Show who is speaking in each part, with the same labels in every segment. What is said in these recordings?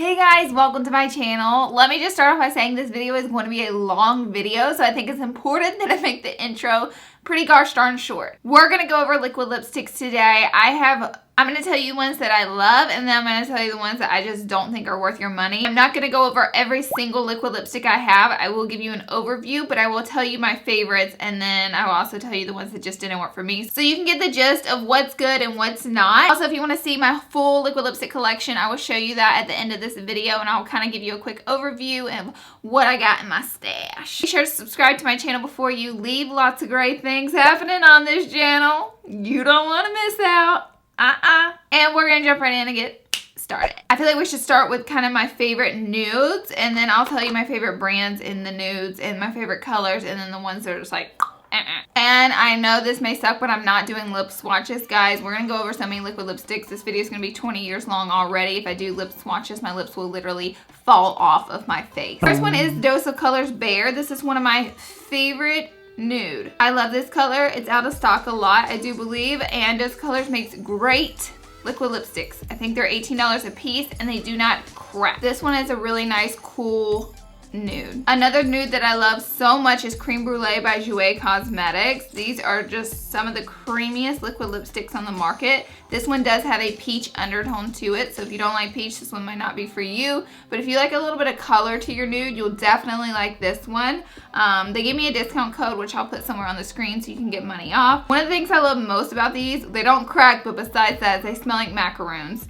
Speaker 1: Hey guys, welcome to my channel. Let me just start off by saying this video is going to be a long video, so I think it's important that I make the intro pretty gosh darn short. We're going to go over liquid lipsticks today. I'm going to tell you ones that I love, and then I'm going to tell you the ones that I just don't think are worth your money. I'm not going to go over every single liquid lipstick I have. I will give you an overview, but I will tell you my favorites, and then I will also tell you the ones that just didn't work for me, so you can get the gist of what's good and what's not. Also, if you want to see my full liquid lipstick collection, I will show you that at the end of this video, and I'll kind of give you a quick overview of what I got in my stash. Be sure to subscribe to my channel before you leave. Lots of great things happening on this channel. You don't want to miss out. And we're gonna jump right in and get started. I feel like we should start with kind of my favorite nudes, and then I'll tell you my favorite brands in the nudes and my favorite colors, and then the ones that are just like And I know this may suck, but I'm not doing lip swatches, guys. We're gonna go over so many liquid lipsticks. This video is gonna be 20 years long already. If I do lip swatches, my lips will literally fall off of my face. First one is Dose of Colors Bare. This is one of my favorite nude. I love this color. It's out of stock a lot, I do believe, and Dose Colors makes great liquid lipsticks. I think they're $18 a piece and they do not crack. This one is a really nice, cool nude. Another nude that I love so much is Creme Brulee by JOUER Cosmetics. These are just some of the creamiest liquid lipsticks on the market. This one does have a peach undertone to it, so if you don't like peach, this one might not be for you. But if you like a little bit of color to your nude, you'll definitely like this one. They gave me a discount code, which I'll put somewhere on the screen so you can get money off. One of the things I love most about these, they don't crack, but besides that, they smell like macaroons.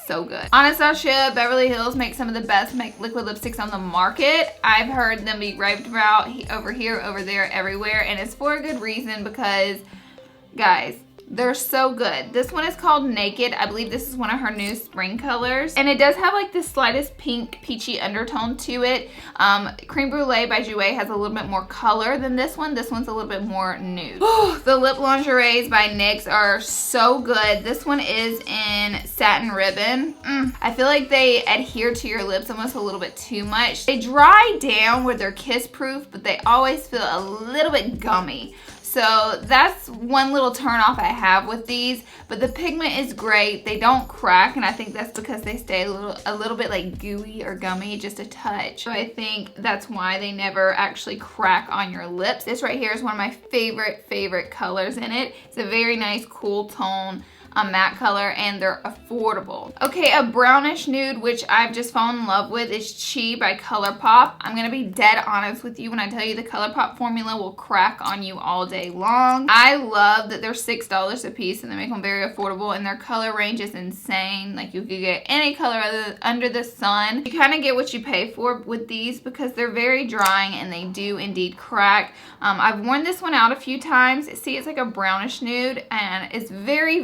Speaker 1: So good. Anastasia Beverly Hills makes some of the best liquid lipsticks on the market. I've heard them be raved about over here, over there, everywhere, and it's for a good reason because, guys, they're so good. This one is called Naked. I believe this is one of her new spring colors. And it does have like the slightest pink peachy undertone to it. Creme Brulee by JOUER has a little bit more color than this one. This one's a little bit more nude. The lip lingeries by NYX are so good. This one is in satin ribbon. I feel like they adhere to your lips almost a little bit too much. They dry down where they're kiss proof, but they always feel a little bit gummy. So that's one little turn off I have with these, but the pigment is great. They don't crack, and I think that's because they stay a little bit like gooey or gummy, just a touch. So I think that's why they never actually crack on your lips. This right here is one of my favorite colors in it. It's a very nice cool tone, a matte color, and they're affordable. Okay, a brownish nude, which I've just fallen in love with, is Chi by ColourPop. I'm gonna be dead honest with you when I tell you the ColourPop formula will crack on you all day long. I love that they're $6 a piece and they make them very affordable, and their color range is insane. Like, you could get any color under the sun. You kind of get what you pay for with these because they're very drying and they do indeed crack. I've worn this one out a few times. See, it's like a brownish nude and it's very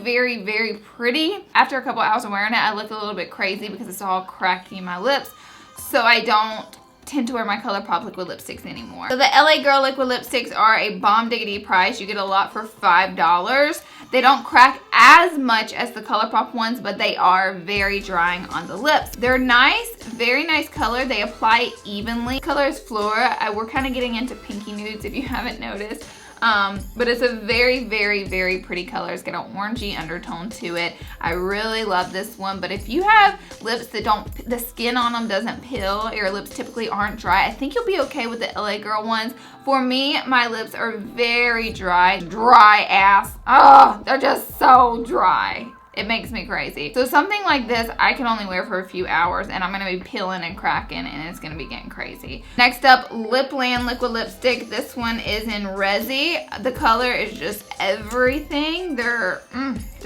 Speaker 1: pretty. After a couple hours of wearing it, I look a little bit crazy because it's all cracky in my lips, so I don't tend to wear my ColourPop liquid lipsticks anymore. So the LA Girl liquid lipsticks are a bomb diggity price. You get a lot for $5. They don't crack as much as the ColourPop ones, but they are very drying on the lips. They're nice, very nice color. They apply evenly. Color is Flora. We're kind of getting into pinky nudes if you haven't noticed. But it's a very pretty color. It's got an orangey undertone to it. I really love this one, but if you have lips that the skin on them doesn't peel, your lips typically aren't dry, I think you'll be okay with the LA Girl ones. For me, my lips are very dry ass. Oh, they're just so dry. It makes me crazy. So something like this, I can only wear for a few hours and I'm gonna be peeling and cracking and it's gonna be getting crazy. Next up, LIPLAND liquid lipstick. This one is in Resi. The color is just everything. They're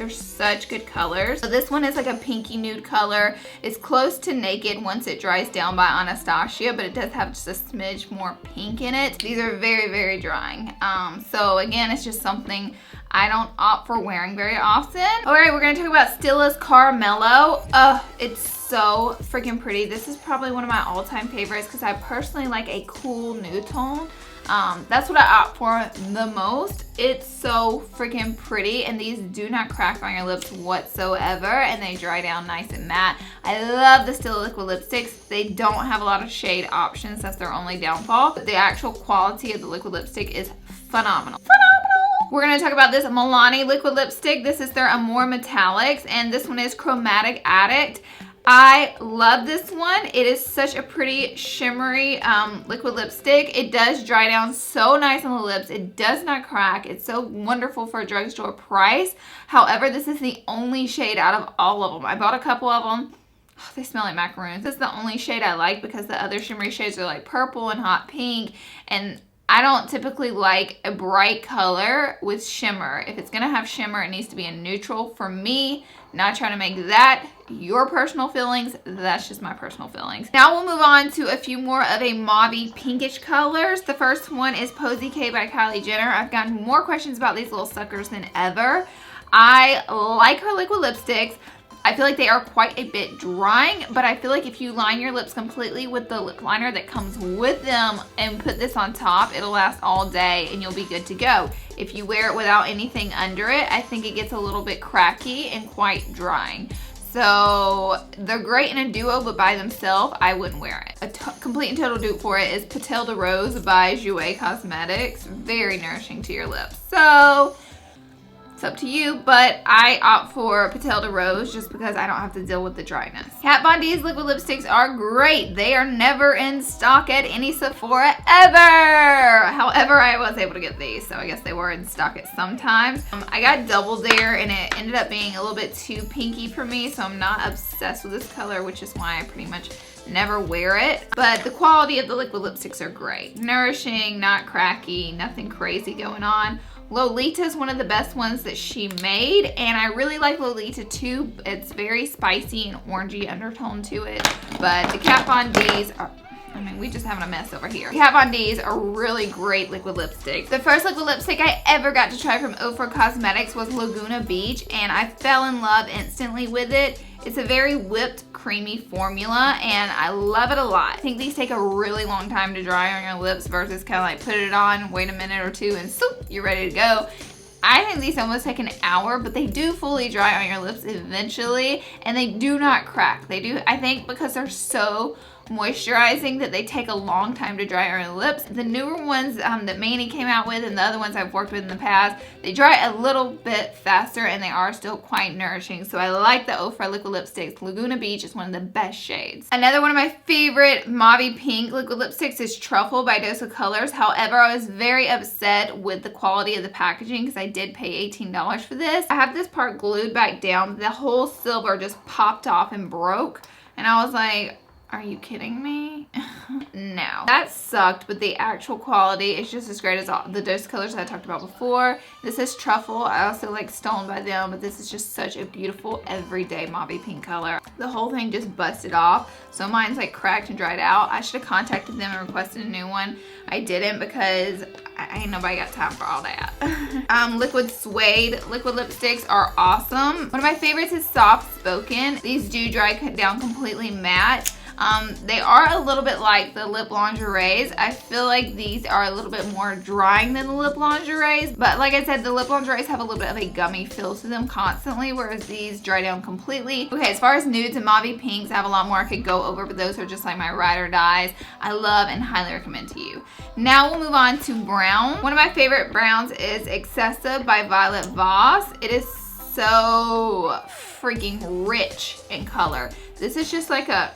Speaker 1: such good colors. So this one is like a pinky nude color. It's close to Naked once it dries down by Anastasia, but it does have just a smidge more pink in it. These are very drying. So again, it's just something I don't opt for wearing very often. All right, we're gonna talk about STILA's CARAMELLO. It's so freaking pretty. This is probably one of my all-time favorites because I personally like a cool nude tone. That's what I opt for the most. It's so freaking pretty, and these do not crack on your lips whatsoever, and they dry down nice and matte. I love the STILA liquid lipsticks. They don't have a lot of shade options. That's their only downfall. But the actual quality of the liquid lipstick is phenomenal. We're going to talk about this MILANI liquid lipstick. This is their Amore Metallics, and this one is Chromatic Addict. I love this one. It is such a pretty shimmery liquid lipstick. It does dry down so nice on the lips. It does not crack. It's so wonderful for a drugstore price. However, this is the only shade out of all of them. I bought a couple of them. Oh, they smell like macaroons. This is the only shade I like because the other shimmery shades are like purple and hot pink, and I don't typically like a bright color with shimmer. If it's gonna have shimmer, it needs to be a neutral. For me, not trying to make that your personal feelings, that's just my personal feelings. Now we'll move on to a few more of a mauve pinkish colors. The first one is Posy K by Kylie Jenner. I've gotten more questions about these little suckers than ever. I like her liquid lipsticks. I feel like they are quite a bit drying, but I feel like if you line your lips completely with the lip liner that comes with them and put this on top, it'll last all day and you'll be good to go. If you wear it without anything under it, I think it gets a little bit cracky and quite drying. So they're great in a duo, but by themselves, I wouldn't wear it. A complete and total dupe for it is Petale de Rose by JOUER Cosmetics. Very nourishing to your lips. So it's up to you, but I opt for Petale de Rose just because I don't have to deal with the dryness. Kat Von D's liquid lipsticks are great. They are never in stock at any Sephora ever. However, I was able to get these, so I guess they were in stock at some times. I got Double Dare and it ended up being a little bit too pinky for me, so I'm not obsessed with this color, which is why I pretty much never wear it. But the quality of the liquid lipsticks are great. Nourishing, not cracky, nothing crazy going on. Lolita is one of the best ones that she made, and I really like Lolita too. It's very spicy and orangey undertone to it, but the Kat Von D's are, I mean, we just having a mess over here. Kat Von D's are really great liquid lipsticks. The first liquid lipstick I ever got to try from OFRA Cosmetics was Laguna Beach, and I fell in love instantly with it. It's a very whipped, creamy formula, and I love it a lot. I think these take a really long time to dry on your lips versus kind of like put it on, wait a minute or two, and swoop, you're ready to go. I think these almost take an hour, but they do fully dry on your lips eventually, and they do not crack. They do, I think, because they're so moisturizing that they take a long time to dry on your lips. The newer ones that Manny came out with and the other ones I've worked with in the past, they dry a little bit faster and they are still quite nourishing. So I like the OFRA liquid lipsticks. Laguna Beach is one of the best shades. Another one of my favorite mauve pink liquid lipsticks is Truffle by Dose of Colors. However, I was very upset with the quality of the packaging because I did pay $18 for this. I have this part glued back down. The whole silver just popped off and broke. And I was like, are you kidding me? No. That sucked, but the actual quality is just as great as all the Dose colors I talked about before. This is Truffle. I also like Stone by them, but this is just such a beautiful everyday mauve pink color. The whole thing just busted off, so mine's like cracked and dried out. I should have contacted them and requested a new one. I didn't because ain't nobody got time for all that. Liquid Suede liquid lipsticks are awesome. One of my favorites is Soft Spoken. These do dry down completely matte. They are a little bit like the lip lingeries. I feel like these are a little bit more drying than the lip lingeries, but like I said, the lip lingeries have a little bit of a gummy feel to them constantly, whereas these dry down completely. Okay, as far as nudes and mauve pinks, I have a lot more I could go over, but those are just like my ride or dies. I love and highly recommend to you. Now we'll move on to brown. One of my favorite browns is Excessive by Violet Voss. It is so freaking rich in color. This is just like a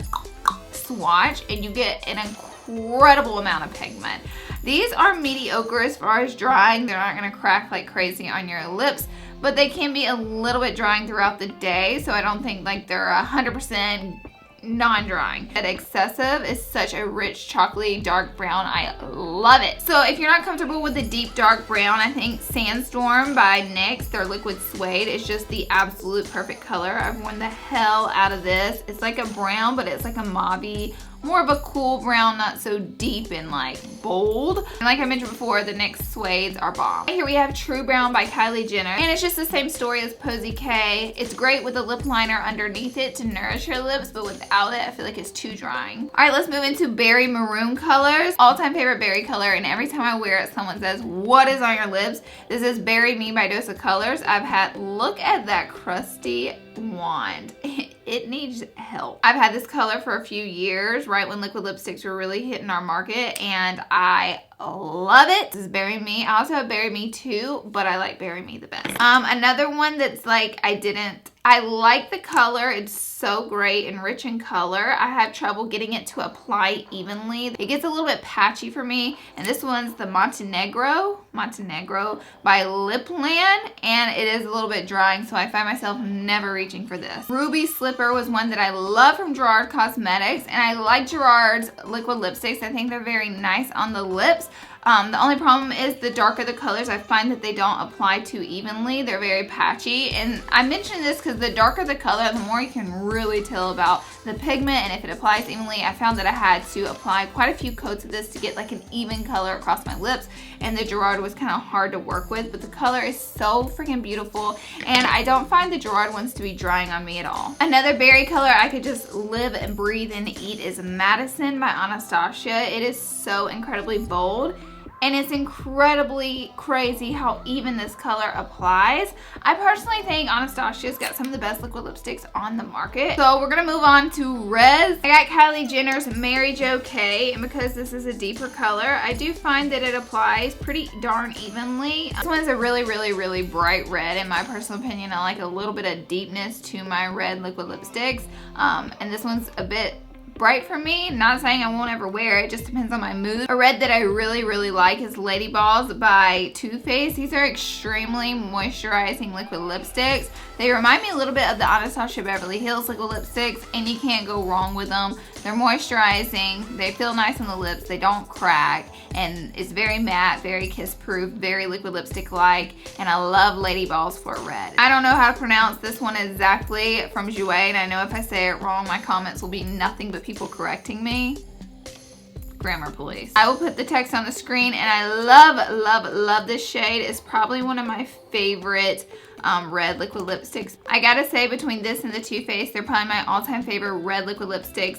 Speaker 1: swatch and you get an incredible amount of pigment. These are mediocre as far as drying. They're not going to crack like crazy on your lips, but they can be a little bit drying throughout the day, so I don't think like they're 100% non-drying. That Excessive is such a rich chocolatey dark brown. I love it. So if you're not comfortable with the deep dark brown, I think Sandstorm by NYX, their liquid suede, is just the absolute perfect color. I've worn the hell out of this. It's like a brown, but it's like a mauve, more of a cool brown, not so deep and like bold. And like I mentioned before, the NYX suedes are bomb. Here we have True Brown by Kylie Jenner, and it's just the same story as Posy K. It's great with a lip liner underneath it to nourish your lips, but without it, I feel like it's too drying. All right, let's move into Berry Maroon colors. All-time favorite berry color, and every time I wear it, someone says, what is on your lips? This is Berry Me by Dose of Colors. I've had, look at that crusty wand. It needs help. I've had this color for a few years, right when liquid lipsticks were really hitting our market, and I love it. This is Berry Me. I also have Berry Me too, but I like Berry Me the best. Another one that's like I like the color. It's so great and rich in color. I have trouble getting it to apply evenly. It gets a little bit patchy for me. And this one's the Montenegro by LIPLAND. And it is a little bit drying, so I find myself never reaching for this. Ruby Slipper was one that I love from Gerard Cosmetics. And I like Gerard's liquid lipsticks. I think they're very nice on the lips. The only problem is the darker the colors, I find that they don't apply too evenly. They're very patchy. And I mention this because the darker the color, the more you can really tell about the pigment and if it applies evenly. I found that I had to apply quite a few coats of this to get like an even color across my lips. And the Gerard was kind of hard to work with, but the color is so freaking beautiful. And I don't find the Gerard ones to be drying on me at all. Another berry color I could just live and breathe and eat is Madison by Anastasia. It is so incredibly bold. And it's incredibly crazy how even this color applies. I personally think Anastasia's got some of the best liquid lipsticks on the market. So we're gonna move on to Res. I got Kylie Jenner's Mary Jo K, and because this is a deeper color, I do find that it applies pretty darn evenly. This one's a really bright red in my personal opinion. I like a little bit of deepness to my red liquid lipsticks. And this one's a bit bright for me. Not saying I won't ever wear it, just depends on my mood. A red that I really like is Lady Balls by Too Faced. These are extremely moisturizing liquid lipsticks. They remind me a little bit of the Anastasia Beverly Hills liquid lipsticks, and you can't go wrong with them. They're moisturizing, they feel nice on the lips, they don't crack, and it's very matte, very kiss-proof, very liquid lipstick-like, and I love Lady Balls for a red. I don't know how to pronounce this one exactly from JOUER, and I know if I say it wrong, my comments will be nothing but people correcting me. Grammar police. I will put the text on the screen, and I love this shade. It's probably one of my favorite red liquid lipsticks. I gotta say, between this and the Too Faced, they're probably my all-time favorite red liquid lipsticks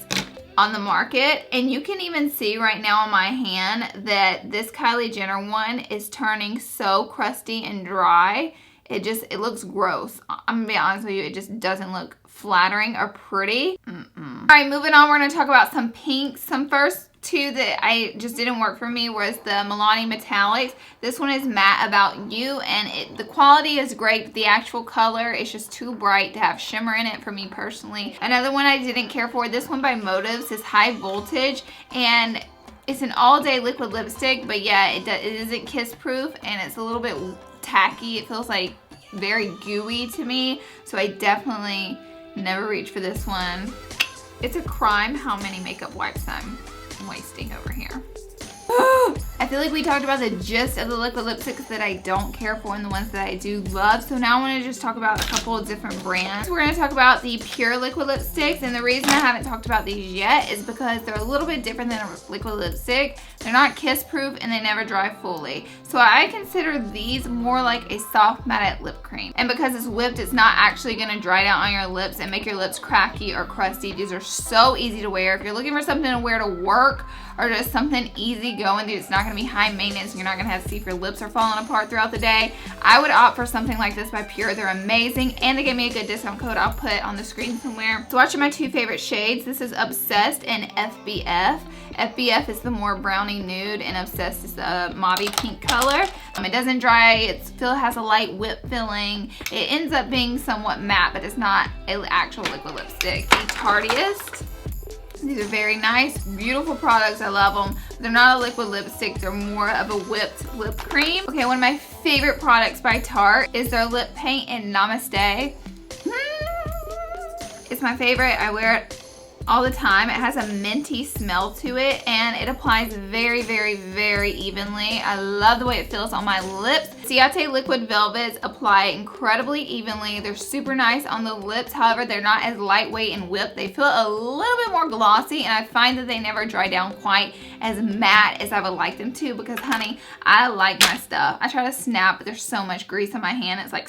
Speaker 1: on the market. And you can even see right now on my hand that this Kylie Jenner one is turning so crusty and dry. It looks gross. I'm gonna be honest with you, it just doesn't look flattering or pretty. All right, moving on, we're gonna talk about some pinks. Some first two that I just didn't work for me was the MILANI Metallics. This one is Matte About You, and the quality is great, but the actual color is just too bright to have shimmer in it for me personally. Another one I didn't care for, this one by Motives, is High Voltage, and it's an all-day liquid lipstick, but yeah, it isn't kiss-proof, and it's a little bit tacky. It feels like very gooey to me, so I definitely never reach for this one. It's a crime how many makeup wipes I'm wasting over here. I feel like we talked about the gist of the liquid lipsticks that I don't care for and the ones that I do love. So now I want to just talk about a couple of different brands. We're going to talk about the pure liquid lipsticks, and the reason I haven't talked about these yet is because they're a little bit different than a liquid lipstick. They're not kiss proof and they never dry fully. So I consider these more like a soft matte lip cream. And because it's whipped, it's not actually going to dry out on your lips and make your lips cracky or crusty. These are so easy to wear. If you're looking for something to wear to work or just something easy going, it's not going to be high maintenance, you're not going to have to see if your lips are falling apart throughout the day, I would opt for something like this by Pure. They're amazing, and they gave me a good discount code I'll put on the screen somewhere. So watching my two favorite shades, this is Obsessed and FBF. FBF is the more brownie nude, and Obsessed is the mauve pink color. It doesn't dry, it still has a light whip filling. It ends up being somewhat matte, but it's not an actual liquid lipstick. The Tardiest. These are very nice, beautiful products. I love them. They're not a liquid lipstick. They're more of a whipped lip cream. Okay, one of my favorite products by Tarte is their lip paint in Namaste. It's my favorite. I wear it all the time. It has a minty smell to it, and it applies very evenly. I love the way it feels on my lips. CIATE liquid velvets apply incredibly evenly. They're super nice on the lips. However, they're not as lightweight and whipped. They feel a little bit more glossy, and I find that they never dry down quite as matte as I would like them to, because honey, I like my stuff. I try to snap, but there's so much grease on my hand. It's like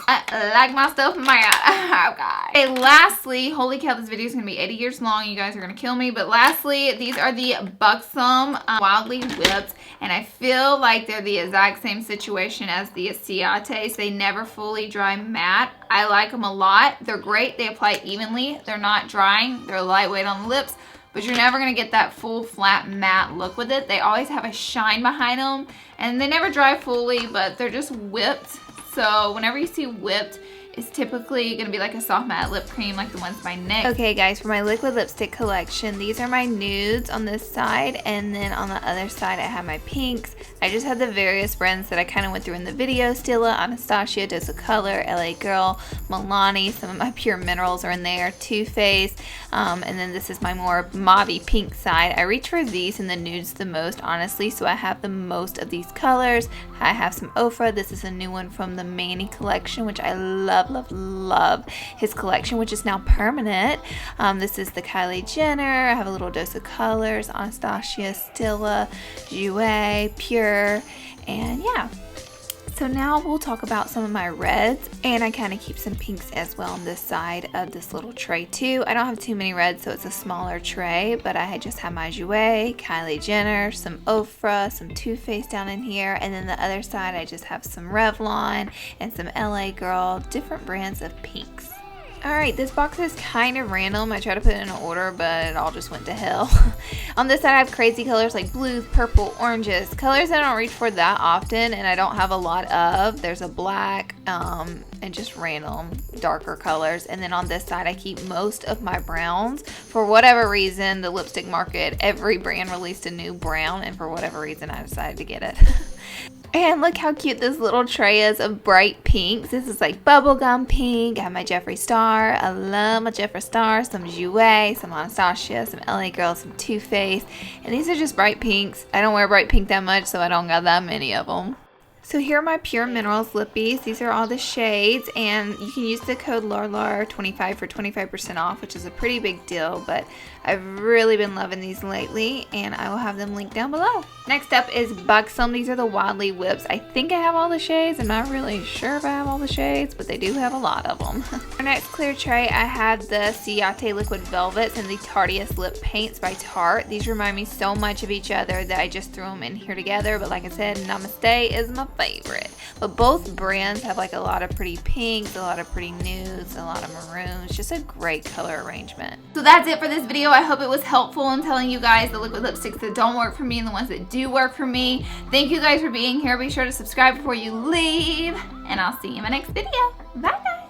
Speaker 1: I like my stuff matte. Oh God. Okay, lastly, holy cow, this video is gonna be 80 years long. You guys are gonna kill me. But lastly, these are the BUXOM Wildly Whipped, and I feel like they're the exact same situation as the CIATE. They never fully dry matte. I like them a lot. They're great. They apply evenly. They're not drying. They're lightweight on the lips. but you're never going to get that full flat matte look with it. They always have a shine behind them, and they never dry fully, but they're just whipped. So whenever you see whipped, it's typically going to be like a soft matte lip cream like the ones by NYX. Okay guys, for my liquid lipstick collection, these are my nudes on this side, and then on the other side I have my pinks. I just have the various brands that I kind of went through in the video. STILA, Anastasia, Dose of Color, LA Girl, MILANI, some of my pure minerals are in there, Too Faced, and then this is my more mauve-y pink side. I reach for these in the nudes the most, honestly, so I have the most of these colors. I have some OFRA. This is a new one from the Manny collection, which I love, love, love his collection, which is now permanent. This is the Kylie Jenner. I have a little Dose of Colors, Anastasia, STILA, JOUER, Pure, and yeah. So now we'll talk about some of my reds, and I kind of keep some pinks as well on this side of this little tray too. I don't have too many reds, so it's a smaller tray, but I just have my JOUER, Kylie Jenner, some OFRA, some Too Faced down in here, and then the other side I just have some Revlon and some LA Girl, different brands of pinks. Alright, this box is kind of random. I tried to put it in order, but it all just went to hell. On this side, I have crazy colors like blues, purple, oranges. Colors I don't reach for that often, and I don't have a lot of. There's a black, and just random darker colors. And then on this side, I keep most of my browns. For whatever reason, the lipstick market, every brand released a new brown, and for whatever reason, I decided to get it. And look how cute this little tray is of bright pinks. This is like bubblegum pink. I have my Jeffree Star. I love my Jeffree Star. Some JOUER, some Anastasia, some LA Girl, some Too Faced. And these are just bright pinks. I don't wear bright pink that much, so I don't got that many of them. So here are my Pure Minerals lippies. These are all the shades, and you can use the code LARLAR25 for 25% off, which is a pretty big deal, but I've really been loving these lately, and I will have them linked down below. Next up is BUXOM. These are the Wadley whips. I think I have all the shades. I'm not really sure if I have all the shades, but they do have a lot of them. Our next clear tray, I have the CIATE Liquid Velvets and the Tarteist Lip Paints by Tarte. These remind me so much of each other that I just threw them in here together, but like I said, Namaste is my favorite. But both brands have like a lot of pretty pinks, a lot of pretty nudes, a lot of maroons, just a great color arrangement. So that's it for this video. I hope it was helpful in telling you guys the liquid lipsticks that don't work for me and the ones that do work for me. Thank you guys for being here. Be sure to subscribe before you leave, and I'll see you in my next video. Bye guys.